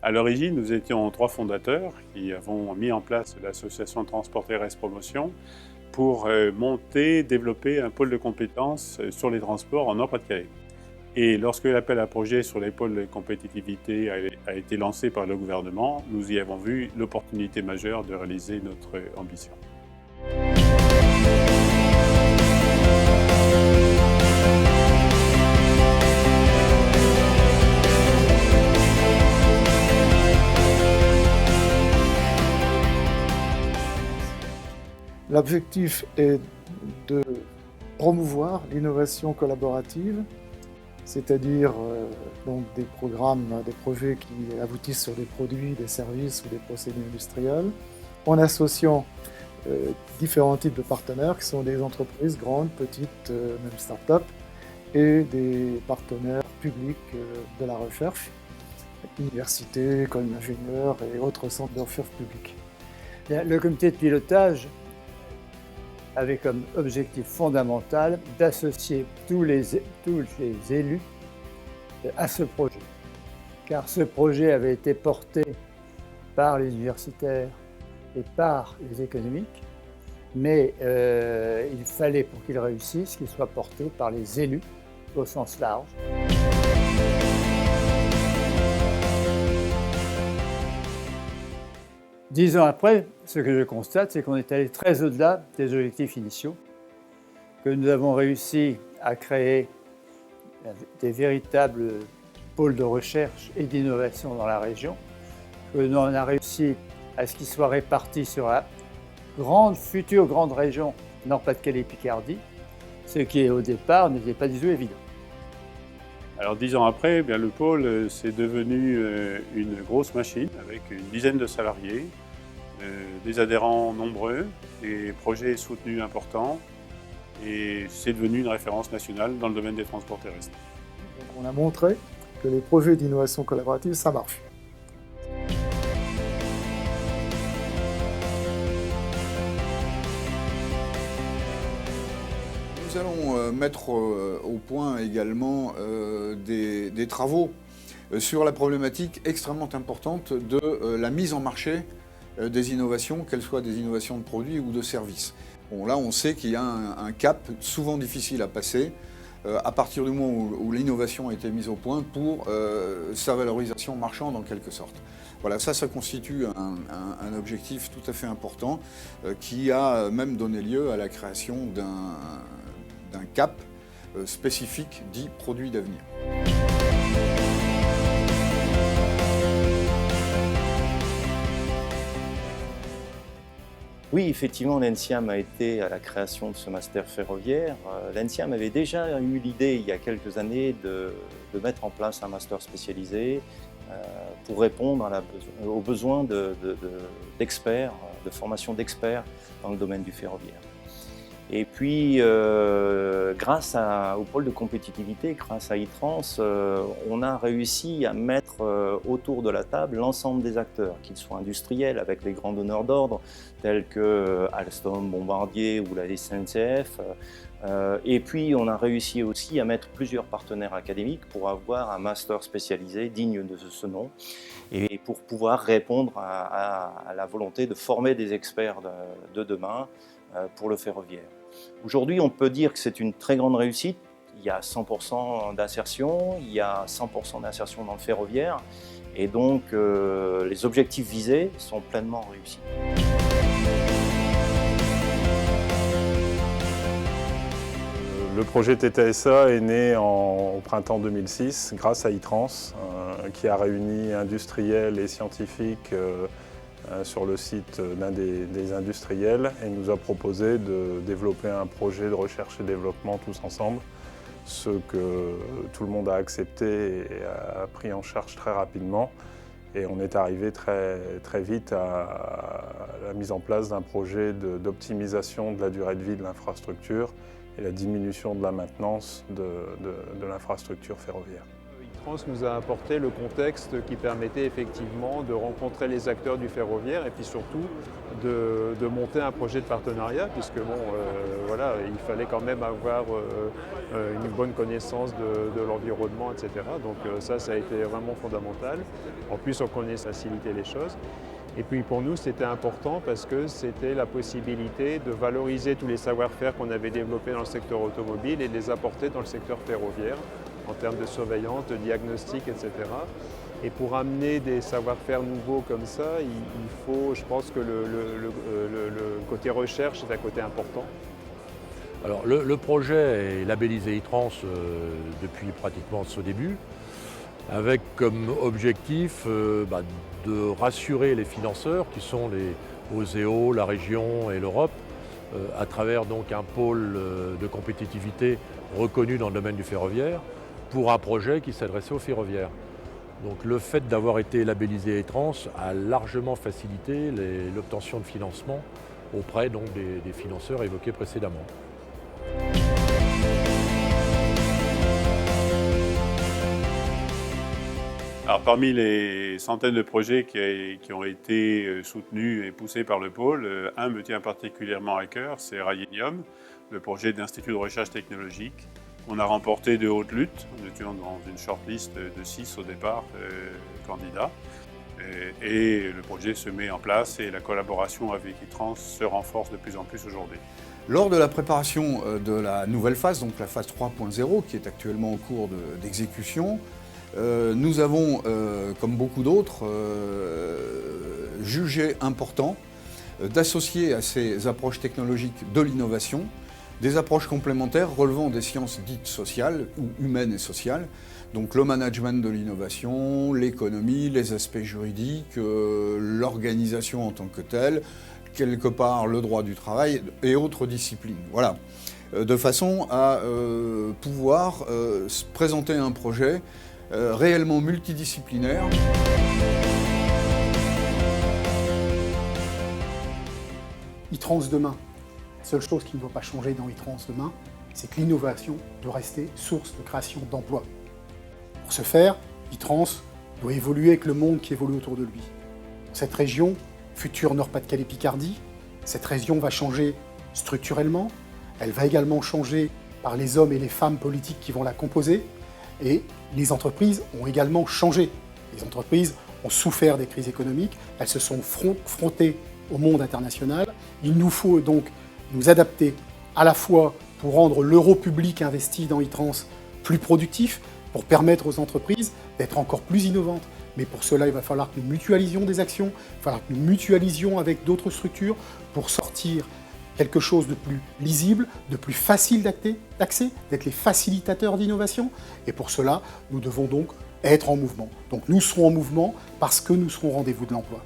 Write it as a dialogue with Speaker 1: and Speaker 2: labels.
Speaker 1: À l'origine, nous étions 3 fondateurs qui avons mis en place l'association Transport Terrestre Promotion pour monter, développer un pôle de compétences sur les transports en Nord-Pas-de-Calais. Et lorsque l'appel à projet sur les pôles de compétitivité a été lancé par le gouvernement, nous y avons vu l'opportunité majeure de réaliser notre ambition.
Speaker 2: L'objectif est de promouvoir l'innovation collaborative, c'est-à-dire donc des programmes, des projets qui aboutissent sur des produits, des services ou des procédés industriels, en associant différents types de partenaires qui sont des entreprises grandes, petites, même start-up, et des partenaires publics de la recherche, universités, écoles d'ingénieurs et autres centres de recherche publics.
Speaker 3: Le comité de pilotage avait comme objectif fondamental d'associer tous les élus à ce projet. Car ce projet avait été porté par les universitaires et par les économiques, mais il fallait, pour qu'il réussisse, qu'il soit porté par les élus au sens large. Dix ans après, ce que je constate, c'est qu'on est allé très au-delà des objectifs initiaux, que nous avons réussi à créer des véritables pôles de recherche et d'innovation dans la région, que nous avons réussi à ce qu'ils soient répartis sur la future grande région Nord-Pas-de-Calais-Picardie, ce qui au départ n'était pas du tout évident.
Speaker 1: Alors 10 ans après, bien, le pôle c'est devenu une grosse machine avec une dizaine de salariés, des adhérents nombreux, des projets soutenus importants et c'est devenu une référence nationale dans le domaine des transports terrestres.
Speaker 2: Donc on a montré que les projets d'innovation collaborative, ça marche.
Speaker 4: Nous allons mettre au point également des travaux sur la problématique extrêmement importante de la mise en marché des innovations, qu'elles soient des innovations de produits ou de services. Bon, là, on sait qu'il y a un cap souvent difficile à passer à partir du moment où l'innovation a été mise au point pour sa valorisation marchande en quelque sorte. Voilà, ça constitue un objectif tout à fait important qui a même donné lieu à la création d'un cap spécifique dit produit d'avenir.
Speaker 5: Oui, effectivement, l'ENSIAM a été à la création de ce master ferroviaire. L'ENSIAM avait déjà eu l'idée, il y a quelques années, de mettre en place un master spécialisé pour répondre aux besoins d'experts, de formation d'experts dans le domaine du ferroviaire. Et puis, grâce au pôle de compétitivité, grâce à iTrans, on a réussi à mettre autour de la table l'ensemble des acteurs, qu'ils soient industriels avec les grands donneurs d'ordre, tels que Alstom, Bombardier ou la SNCF. Et puis, on a réussi aussi à mettre plusieurs partenaires académiques pour avoir un master spécialisé digne de ce nom et pour pouvoir répondre à la volonté de former des experts de demain pour le ferroviaire. Aujourd'hui, on peut dire que c'est une très grande réussite. Il y a 100% d'insertion, il y a 100% d'insertion dans le ferroviaire et donc les objectifs visés sont pleinement réussis.
Speaker 6: Le projet TTSA est né au printemps 2006 grâce à iTrans qui a réuni industriels et scientifiques sur le site d'un des industriels et nous a proposé de développer un projet de recherche et développement tous ensemble, ce que tout le monde a accepté et a pris en charge très rapidement. Et on est arrivé très vite à la mise en place d'un projet d'optimisation de la durée de vie de l'infrastructure et la diminution de la maintenance de l'infrastructure ferroviaire.
Speaker 7: France nous a apporté le contexte qui permettait effectivement de rencontrer les acteurs du ferroviaire et puis surtout de monter un projet de partenariat, puisque voilà, il fallait quand même avoir une bonne connaissance de l'environnement, etc. Donc ça a été vraiment fondamental. En plus, on connaît faciliter les choses. Et puis pour nous, c'était important parce que c'était la possibilité de valoriser tous les savoir-faire qu'on avait développés dans le secteur automobile et de les apporter dans le secteur ferroviaire en termes de surveillance, de diagnostic, etc. Et pour amener des savoir-faire nouveaux comme ça, il faut, je pense que le côté recherche est un côté important.
Speaker 8: Alors le projet est labellisé e-trans depuis pratiquement son début, avec comme objectif de rassurer les financeurs qui sont les OSEO, la région et l'Europe, à travers donc un pôle de compétitivité reconnu dans le domaine du ferroviaire, pour un projet qui s'adressait aux ferroviaires. Donc le fait d'avoir été labellisé e-trans a largement facilité l'obtention de financement auprès donc, des financeurs évoqués précédemment.
Speaker 1: Alors, parmi les centaines de projets qui ont été soutenus et poussés par le pôle, un me tient particulièrement à cœur, c'est Rayenium, le projet d'Institut de recherche technologique. On a remporté de haute lutte, nous étions dans une shortlist de 6 au départ candidats. Et le projet se met en place et la collaboration avec e-trans se renforce de plus en plus aujourd'hui.
Speaker 4: Lors de la préparation de la nouvelle phase, donc la phase 3.0, qui est actuellement en cours d'exécution, nous avons, comme beaucoup d'autres, jugé important d'associer à ces approches technologiques de l'innovation des approches complémentaires relevant des sciences dites sociales ou humaines et sociales, donc le management de l'innovation, l'économie, les aspects juridiques, l'organisation en tant que telle, quelque part le droit du travail et autres disciplines. Voilà, de façon à pouvoir présenter un projet réellement multidisciplinaire.
Speaker 9: e-trans demain. La seule chose qui ne doit pas changer dans e-trans demain, c'est que l'innovation doit rester source de création d'emplois. Pour ce faire, e-trans doit évoluer avec le monde qui évolue autour de lui. Cette région, future Nord-Pas-de-Calais-Picardie, cette région va changer structurellement, elle va également changer par les hommes et les femmes politiques qui vont la composer, et les entreprises ont également changé. Les entreprises ont souffert des crises économiques, elles se sont frontées au monde international. Il nous faut donc nous adapter à la fois pour rendre l'euro public investi dans e-trans plus productif, pour permettre aux entreprises d'être encore plus innovantes. Mais pour cela, il va falloir que nous mutualisions des actions, il va falloir que nous mutualisions avec d'autres structures pour sortir quelque chose de plus lisible, de plus facile d'accès, d'être les facilitateurs d'innovation. Et pour cela, nous devons donc être en mouvement. Donc nous serons en mouvement parce que nous serons au rendez-vous de l'emploi.